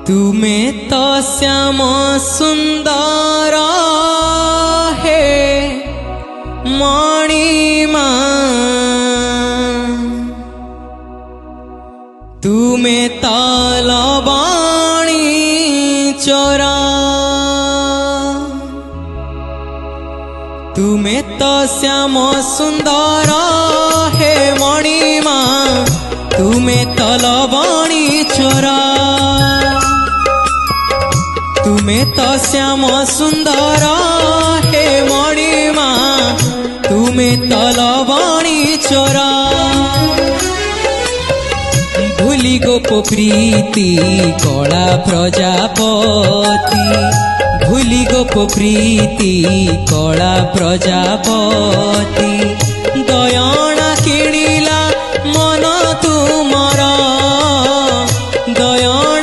तुमे तो श्याम सुंदर हे मणिमा, तुमे तो लवणी चोरा, तुमे तो श्याम सुंदर हे मणिमा, तुमे तो लवणी चोरा, तुमे तो श्याम सुंदर हे मणिमा, तुमे तो लवणी चोरा। भूली गोप प्रीति कला प्रजापति, भूली गोप प्रीति कला प्रजापति, दयणा किणी